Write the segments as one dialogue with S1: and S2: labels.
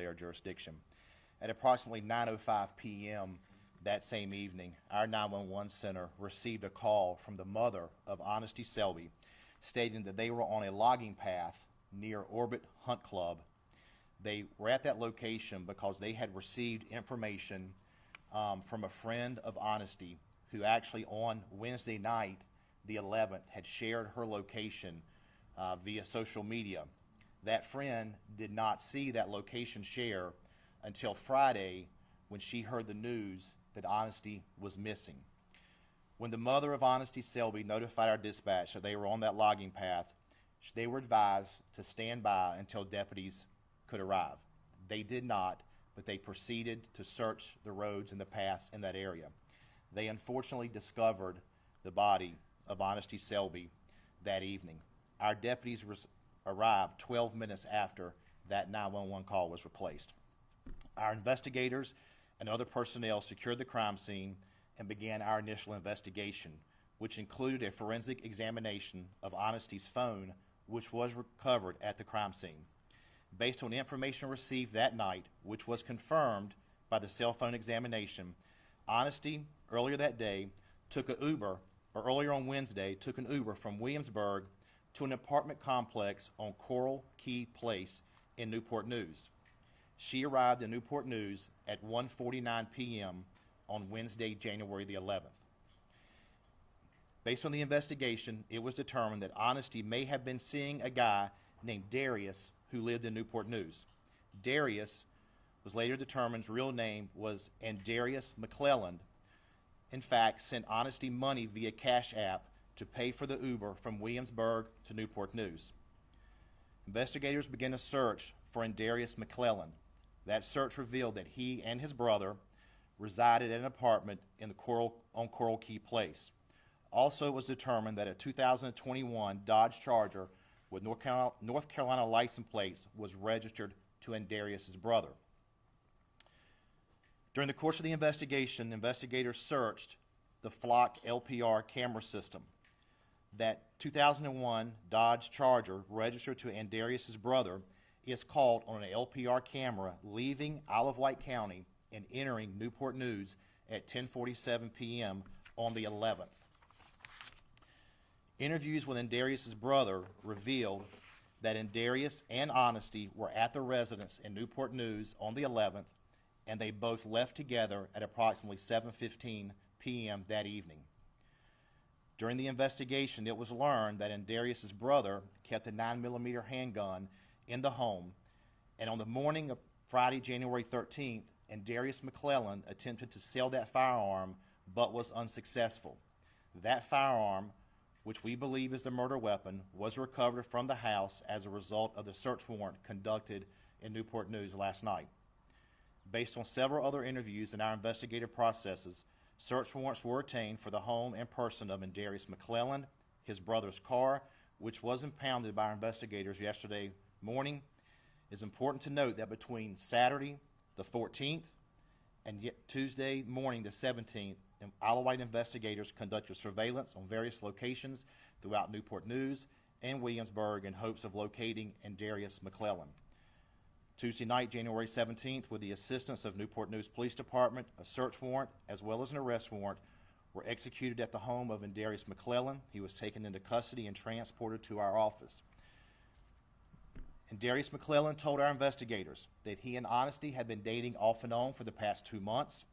S1: their jurisdiction. At approximately 9:05 p.m. that same evening, our 911 center received a call from the mother of Aonesty Selby stating that they were on a logging path near Orbit Hunt Club. They were at that location because they had received information from a friend of Aonesty who actually on Wednesday night, the 11th, had shared her location via social media. That friend did not see that location share until Friday when she heard the news that Aonesty was missing. When the mother of Aonesty Selby notified our dispatch that they were on that logging path, they were advised to stand by until deputies could arrive. They did not, but they proceeded to search the roads and the paths in that area. They unfortunately discovered the body of Aonesty Selby that evening. Our deputies arrived 12 minutes after that 911 call was replaced. Our investigators and other personnel secured the crime scene and began our initial investigation, which included a forensic examination of Aonesty's phone, which was recovered at the crime scene. Based on information received that night, which was confirmed by the cell phone examination, Aonesty earlier that day took an Uber, or earlier on Wednesday, took an Uber from Williamsburg to an apartment complex on Coral Key Place in Newport News. She arrived in Newport News at 1:49 p.m. on Wednesday, January the 11th. Based on the investigation, it was determined that Aonesty may have been seeing a guy named Darius who lived in Newport News. Darius was later determined's real name was Andarius McClelland. In fact, sent Aonesty money via Cash App to pay for the Uber from Williamsburg to Newport News. Investigators began a search for Andarius McClelland. That search revealed that he and his brother resided in an apartment on Coral Key Place. Also, it was determined that a 2021 Dodge Charger with North Carolina license plates was registered to Andarius' brother. During the course of the investigation, investigators searched the Flock LPR camera system. That 2001 Dodge Charger registered to Andarius' brother is caught on an LPR camera leaving Isle of Wight County and entering Newport News at 10:47 p.m. on the 11th. Interviews with Andarius' brother revealed that Andarius and Aonesty were at the residence in Newport News on the 11th, and they both left together at approximately 7:15 p.m. that evening. During the investigation, it was learned that Andarius' brother kept a 9mm handgun in the home, and on the morning of Friday, January 13th, Andarius McClelland attempted to sell that firearm but was unsuccessful. That firearm, which we believe is the murder weapon, was recovered from the house as a result of the search warrant conducted in Newport News last night. Based on several other interviews and our investigative processes, search warrants were obtained for the home and person of Andarius McClelland, his brother's car, which was impounded by our investigators yesterday morning. It's important to note that between Saturday, the 14th, and Tuesday morning, the 17th, Isle of Wight investigators conducted surveillance on various locations throughout Newport News and Williamsburg in hopes of locating Andarius McClelland. Tuesday night, January 17th, with the assistance of Newport News Police Department, a search warrant as well as an arrest warrant were executed at the home of Andarius McClelland. He was taken into custody and transported to our office. Andarius McClelland told our investigators that he and Aonesty had been dating off and on for the past 2 months,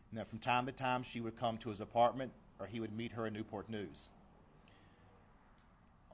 S1: and that from time to time she would come to his apartment or he would meet her in Newport News.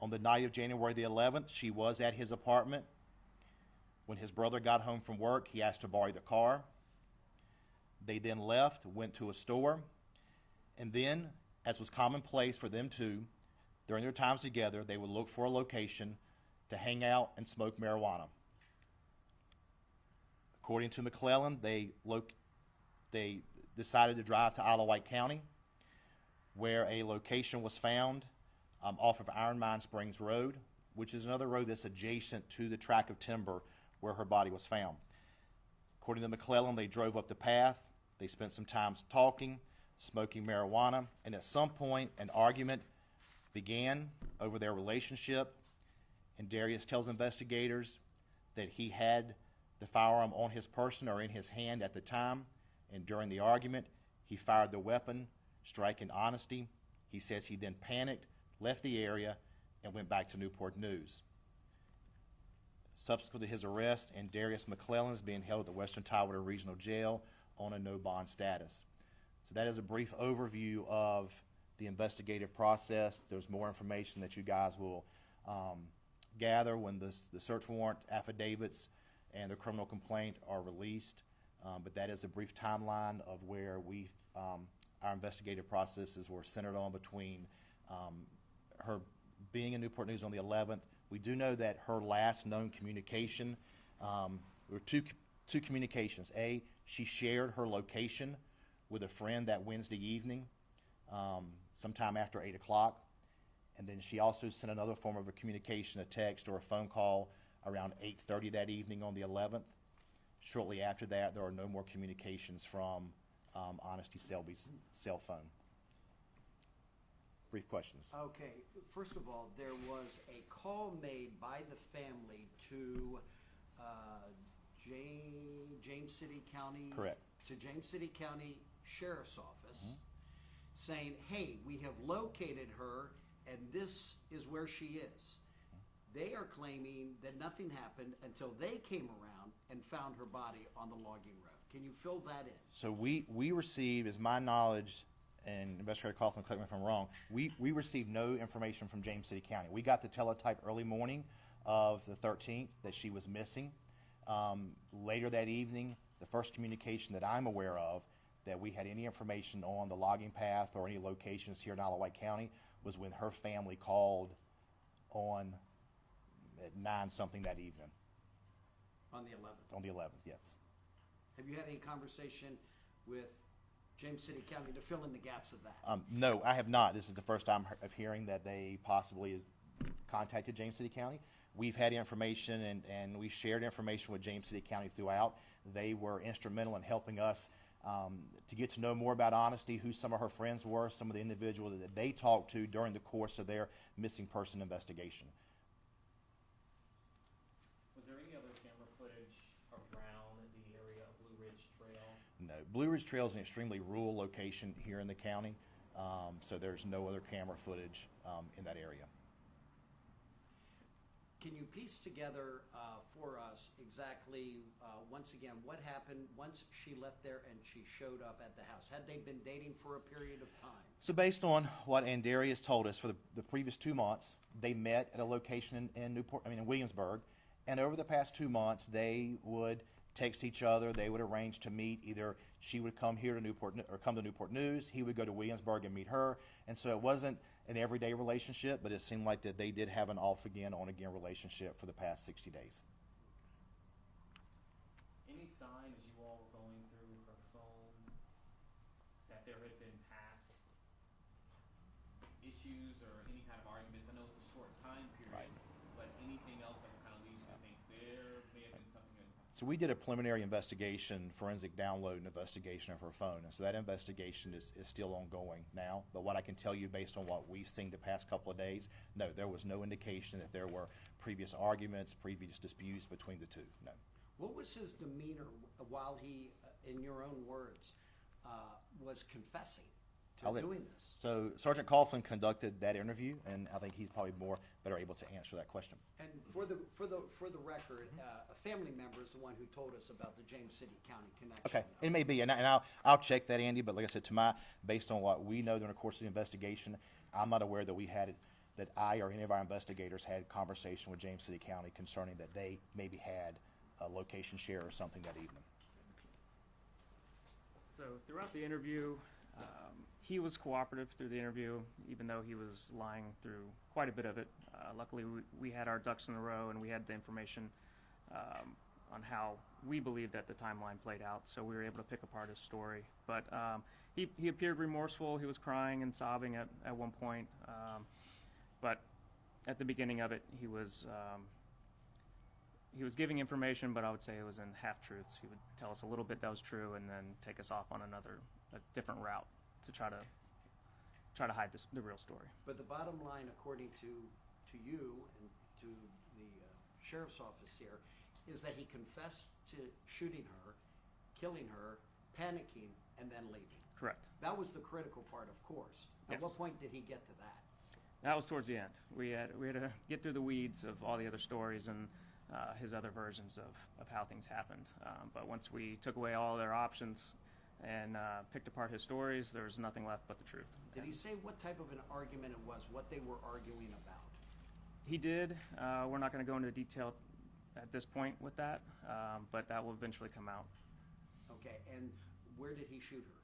S1: On the night of January the 11th, she was at his apartment. When his brother got home from work, he asked to borrow the car. They then left, went to a store, and then, as was commonplace for them to, during their times together, they would look for a location to hang out and smoke marijuana. According to McClelland, they decided to drive to Isle of Wight County, where a location was found off of Iron Mine Springs Road, which is another road that's adjacent to the tract of timber where her body was found. According to McClelland, they drove up the path. They spent some time talking, smoking marijuana, and at some point an argument began over their relationship. And Andarius tells investigators that he had the firearm on his person or in his hand at the time, and during the argument, he fired the weapon, striking Honesty. He says he then panicked, left the area, and went back to Newport News. Subsequent to his arrest, Andarius McClelland is being held at the Western Tidewater Regional Jail on a no bond status. So that is a brief overview of the investigative process. There's more information that you guys will gather when the search warrant affidavits and the criminal complaint are released. But that is a brief timeline of where our investigative processes were centered on between her being in Newport News on the 11th. We do know that her last known communication, there were two communications. A, she shared her location with a friend that Wednesday evening, sometime after 8 o'clock. And then she also sent another form of a communication, a text or a phone call, around 8:30 that evening on the 11th. Shortly after that, there are no more communications from Aonesty Selby's cell phone. Brief questions.
S2: Okay, first of all, there was a call made by the family to James City County.
S1: Correct.
S2: To James City County Sheriff's Office, saying, "Hey, we have located her, and this is where she is." They are claiming that nothing happened until they came around and found her body on the logging road. Can you fill that in?
S1: So we received, as my knowledge, and Investigator Kaufman, correct me if I'm wrong, we received no information from James City County. We got the teletype early morning of the 13th that she was missing. Later that evening, the first communication that I'm aware of that we had any information on the logging path or any locations here in Isle of Wight County was when her family called on at 9-something that evening.
S2: On the 11th?
S1: On the 11th, yes.
S2: Have you had any conversation with James City County to fill in the gaps of that?
S1: No, I have not. This is the first time of hearing that they possibly contacted James City County. We've had information and we shared information with James City County throughout. They were instrumental in helping us to get to know more about Aonesty, who some of her friends were, some of the individuals that they talked to during the course of their missing person investigation.
S3: Was there any other camera footage around the area of Blue Ridge Trail?
S1: No. Blue Ridge Trail is an extremely rural location here in the county, so there's no other camera footage in that area.
S2: Can you piece together for us exactly, once again, what happened once she left there and she showed up at the house? Had they been dating for a period of time?
S1: So based on what Andarius told us, for the previous 2 months, they met at a location in Williamsburg, and over the past 2 months, they would text each other. They would arrange to meet. Either she would come here to Newport or come to Newport News. He would go to Williamsburg and meet her. And so it wasn't an everyday relationship, but it seemed like that they did have an off again, on again relationship for the past 60 days.
S3: Any sign as you all were going through her phone that there had been past issues or any kind of arguments? I know it's a short time period,
S1: Right.
S3: but anything else that kind of leads you to think there may have been something that...
S1: So we did a preliminary investigation, forensic download investigation of her phone. And so that investigation is still ongoing now. But what I can tell you based on what we've seen the past couple of days, no, there was no indication that there were previous arguments, previous disputes between the two, no.
S2: What was his demeanor while he, in your own words, was confessing to doing this?
S1: So Sergeant Kaufman conducted that interview, and I think he's probably better able to answer that question.
S2: And for the record, a family member is the one who told us about the James City County connection.
S1: Okay, it may be, and I'll check that, Andy. But like I said, based on what we know during the course of the investigation, I'm not aware that that I or any of our investigators had conversation with James City County concerning that they maybe had a location share or something that evening.
S4: So throughout the interview, he was cooperative through the interview, even though he was lying through quite a bit of it. Luckily, we had our ducks in a row, and we had the information on how we believed that the timeline played out, so we were able to pick apart his story. But he appeared remorseful. He was crying and sobbing at one point. But at the beginning of it, he was giving information, but I would say it was in half-truths. He would tell us a little bit that was true and then take us off on a different route to try to hide the real story.
S2: But the bottom line, according to you and to the sheriff's office here, is that he confessed to shooting her, killing her, panicking, and then leaving.
S4: Correct.
S2: That was the critical part, of course. At
S4: Yes.
S2: what point did he get to that?
S4: That was towards the end. We had to get through the weeds of all the other stories and his other versions of how things happened. But once we took away all their options and picked apart his stories, there was nothing left but the truth.
S2: Did he say what type of an argument it was, what they were arguing about?
S4: He did. We're not going to go into detail at this point with that, but that will eventually come out.
S2: Okay, and where did he shoot her?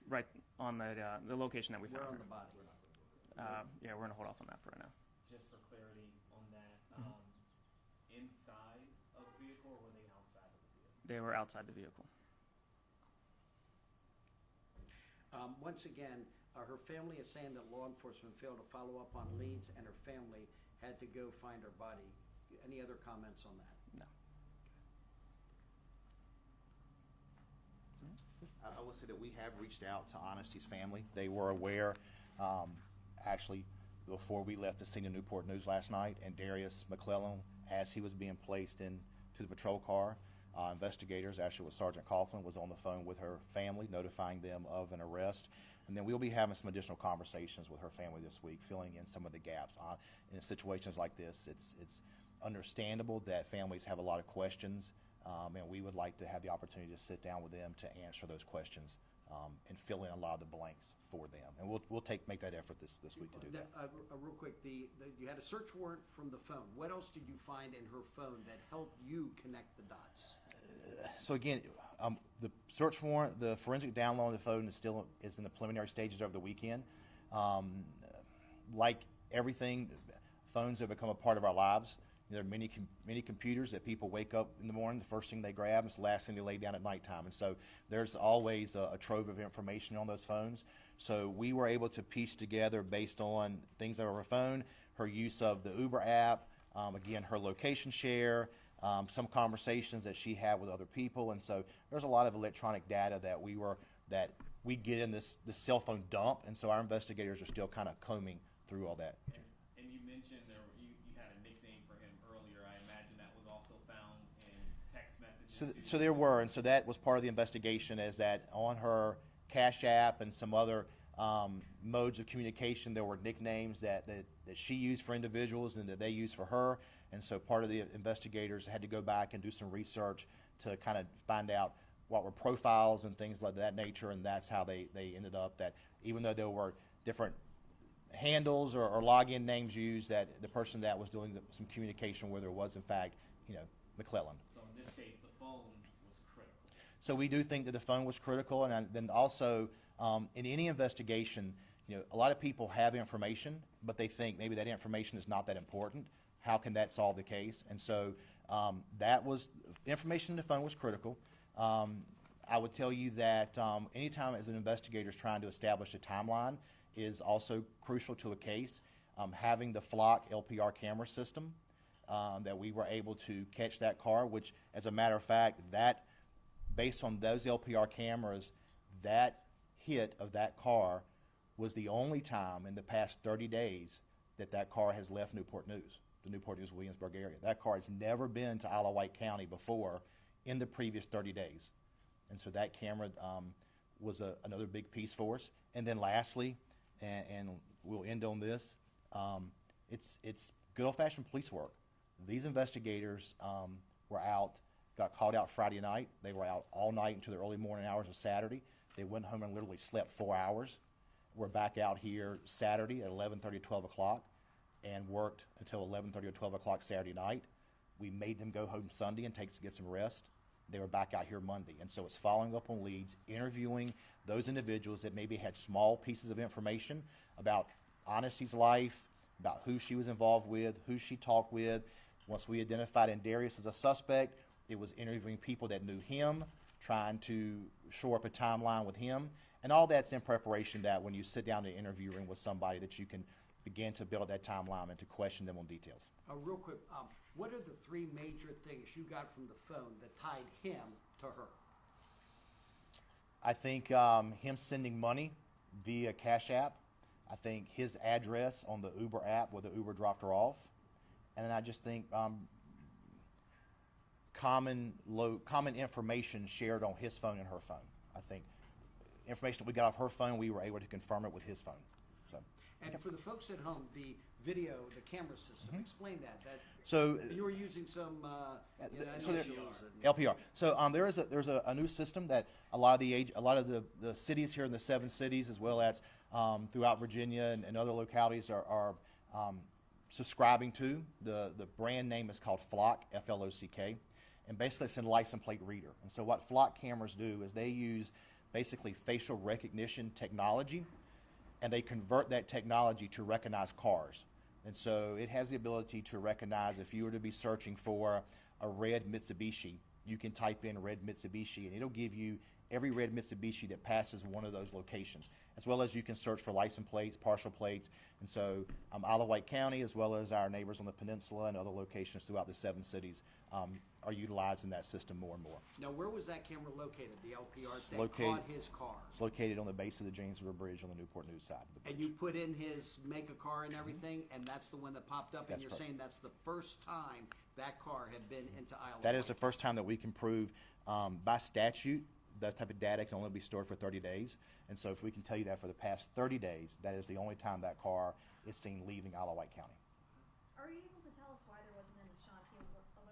S4: Right on the location that we
S2: Where
S4: found
S2: on
S4: her.
S2: the body?
S4: Yeah, we're going to hold off on that for right now.
S3: Just for clarity on that, inside of the vehicle or were they outside of the vehicle?
S4: They were outside the vehicle.
S2: Once again, her family is saying that law enforcement failed to follow up on leads and her family had to go find her body. Any other comments on that?
S4: No.
S1: I will say that we have reached out to Honesty's family. They were aware, actually, before we left the scene of Newport News last night, and Andarius McClelland, as he was being placed into the patrol car, investigators, actually with Sergeant Coughlin, was on the phone with her family, notifying them of an arrest. And then we'll be having some additional conversations with her family this week, filling in some of the gaps. In situations like this, it's understandable that families have a lot of questions, and we would like to have the opportunity to sit down with them to answer those questions and fill in a lot of the blanks for them. And we'll make that effort this week to do that.
S2: Real quick, you had a search warrant from the phone. What else did you find in her phone that helped you connect the dots?
S1: So again, the search warrant, the forensic download on the phone is in the preliminary stages over the weekend. Like everything, phones have become a part of our lives. There are many computers that people wake up in the morning, the first thing they grab is the last thing they lay down at nighttime. And so there's always a trove of information on those phones. So we were able to piece together, based on things that are on her phone, her use of the Uber app, again, her location share, some conversations that she had with other people. And so there's a lot of electronic data that we get in this cell phone dump. And so our investigators are still kind of combing through all that.
S3: And you mentioned you had a nickname for him earlier. I imagine that was also found in text messages.
S1: So there were, and so that was part of the investigation, is that on her Cash App and some other modes of communication, there were nicknames that she used for individuals and that they used for her. And so part of the investigators had to go back and do some research to kind of find out what were profiles and things like that nature, and that's how they ended up that even though there were different handles or login names used, that the person that was doing some communication with her was in fact, McClelland.
S3: So in this case, the phone was critical.
S1: So we do think that the phone was critical, and then also in any investigation, a lot of people have information, but they think maybe that information is not that important. How can that solve the case? And so that was information in the phone was critical. I would tell you that anytime as an investigator is trying to establish a timeline is also crucial to a case. Having the flock LPR camera system, that we were able to catch that car, which as a matter of fact, that based on those LPR cameras, that hit of that car was the only time in the past 30 days that car has left Newport News, the Newport News Williamsburg area. That car has never been to Isle of Wight County before in the previous 30 days. And so that camera was another big piece for us. And then lastly, and we'll end on this, it's good old-fashioned police work. These investigators were out, got called out Friday night. They were out all night until the early morning hours of Saturday. They went home and literally slept 4 hours. We're back out here Saturday at 11:30, 12 o'clock, and worked until 11:30 or 12 o'clock Saturday night. We made them go home Sunday and get some rest. They were back out here Monday. And so it's following up on leads, interviewing those individuals that maybe had small pieces of information about Honesty's life, about who she was involved with, who she talked with. Once we identified Andarius as a suspect, it was interviewing people that knew him, trying to shore up a timeline with him. And all that's in preparation that when you sit down in an interview room with somebody that you can begin to build that timeline and to question them on details.
S2: Real quick, what are the three major things you got from the phone that tied him to her?
S1: I think him sending money via Cash App. I think his address on the Uber app where the Uber dropped her off. And then I just think common information shared on his phone and her phone. I think information that we got off her phone, we were able to confirm it with his phone. So.
S2: And for the folks at home, the video, the camera system, explain that.
S1: So
S2: You were using some
S1: so there-
S2: initials and
S1: LPR. So there's a new system that a lot of the cities here in the 7 cities, as well as throughout Virginia and other localities, are subscribing to. The brand name is called Flock, Flock, and basically it's a license plate reader. And so what Flock cameras do is they use basically facial recognition technology, and they convert that technology to recognize cars. And so it has the ability to recognize, if you were to be searching for a red Mitsubishi, you can type in red Mitsubishi, and it'll give you every red Mitsubishi that passes one of those locations, as well as you can search for license plates, partial plates. And so Isle of Wight County, as well as our neighbors on the peninsula and other locations throughout the 7 cities, are utilizing that system more and more.
S2: Now, where was that camera located, the LPR that
S1: located-
S2: caught his car?
S1: It's located on the base of the James River Bridge on the Newport News side of the bridge.
S2: And you put in his make a car and everything, and that's the one that popped up, and
S1: That's
S2: you're
S1: correct.
S2: saying that's the first time that car had been into Isle of
S1: That is the
S2: Wight.
S1: first time that we can prove, by statute, that type of data can only be stored for 30 days. And so if we can tell you that for the past 30 days, that is the only time that car is seen leaving Isle of Wight County.
S5: Are you able to tell us why there wasn't an Ashanti alert system?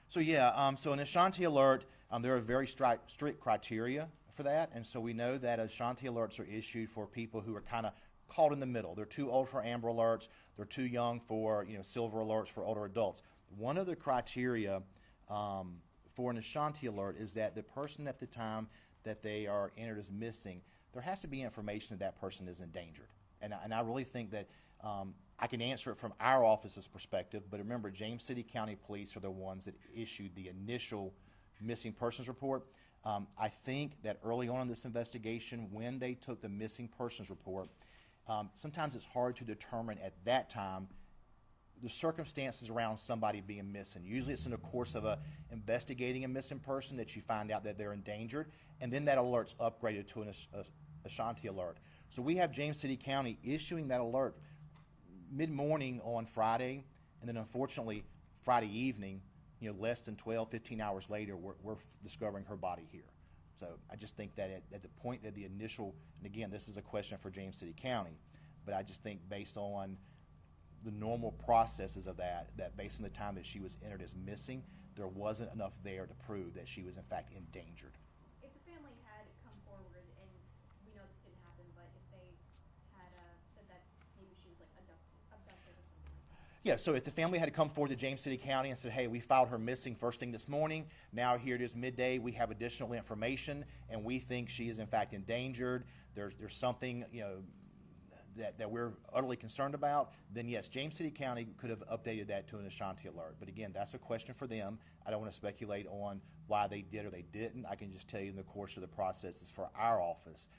S1: So yeah, so an Ashanti alert, there are very strict criteria for that. And so we know that Ashanti alerts are issued for people who are kind of caught in the middle. They're too old for Amber alerts. They're too young for, silver alerts for older adults. One of the criteria for an Ashanti alert is that the person at the time that they are entered as missing, there has to be information that that person is endangered. And I really think that I can answer it from our office's perspective, but remember, James City County Police are the ones that issued the initial missing persons report. I think that early on in this investigation, when they took the missing persons report, sometimes it's hard to determine at that time the circumstances around somebody being missing. Usually it's in the course of investigating a missing person that you find out that they're endangered, and then that alert's upgraded to an Ashanti alert. So we have James City County issuing that alert mid-morning on Friday, and then unfortunately Friday evening, less than 12, 15 hours later, we're discovering her body here. So I just think that at the point that the initial, and again, this is a question for James City County, but I just think based on the normal processes of that based on the time that she was entered as missing, there wasn't enough there to prove that she was in fact endangered.
S5: If the family had come forward, and we know this didn't happen, but if they had said that maybe she was like abducted or something like that.
S1: Yeah, so if the family had come forward to James City County and said, hey, we filed her missing first thing this morning, now here it is midday, we have additional information, and we think she is in fact endangered, there's something, that we're utterly concerned about, then yes, James City County could have updated that to an Ashanti alert. But again, that's a question for them. I don't want to speculate on why they did or they didn't. I can just tell you in the course of the processes for our office,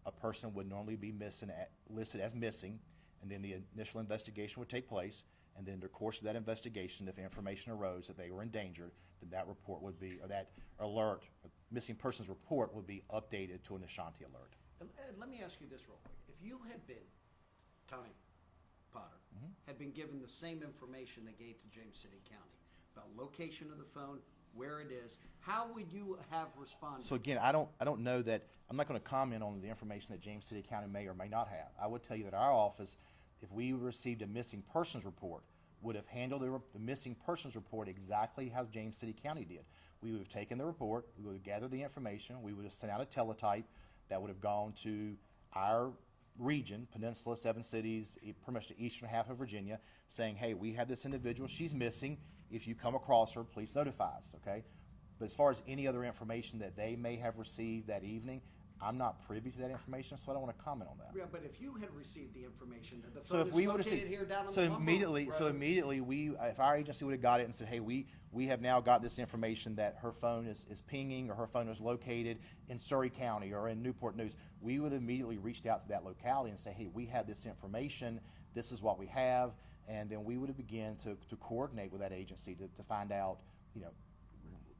S1: a person would normally be listed as missing, and then the initial investigation would take place, and then in the course of that investigation, if information arose that they were endangered, then that report would be, or that alert, missing persons report would be updated to an Ashanti alert.
S2: And let me ask you this real quick. If you had been, Tommy Potter, had been given the same information they gave to James City County about location of the phone, where it is, how would you have responded?
S1: So again, I don't know that, I'm not going to comment on the information that James City County may or may not have. I would tell you that our office, if we received a missing persons report, would have handled the missing persons report exactly how James City County did. We would have taken the report, we would have gathered the information, we would have sent out a teletype that would have gone to our region, Peninsula, 7 cities, pretty much the eastern half of Virginia, saying, hey, we have this individual, she's missing. If you come across her, please notify us, okay? But as far as any other information that they may have received that evening, I'm not privy to that information, so I don't want to comment on that.
S2: Yeah, but if you had received the information that the
S1: So
S2: phone
S1: if we
S2: is
S1: would have
S2: located
S1: seen,
S2: here down on
S1: so
S2: the Plum
S1: immediately,
S2: Road,
S1: so
S2: brother,
S1: immediately, if our agency would have got it and said, hey, we have now got this information that her phone is pinging, or her phone is located in Surrey County or in Newport News, we would have immediately reached out to that locality and say, hey, we have this information, this is what we have, and then we would have begun to coordinate with that agency to find out,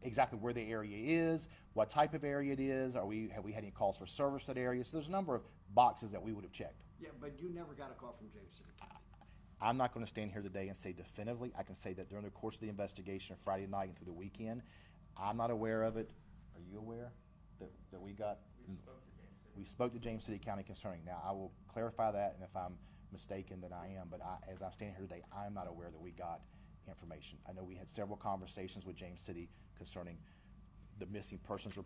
S1: exactly where the area is, what type of area it is, have we had any calls for service to that area? So there's a number of boxes that we would have checked.
S2: yeah, but you never got a call from James City County.
S1: I'm not going to stand here today and say definitively. I can say that during the course of the investigation Friday night and through the weekend, I'm not aware of it. Are you aware that we got? We spoke to James City County concerning. Now, I will clarify that, and if I'm mistaken, then I am. But as I'm standing here today, I'm not aware that we got information. I know we had several conversations with James City concerning the missing persons report.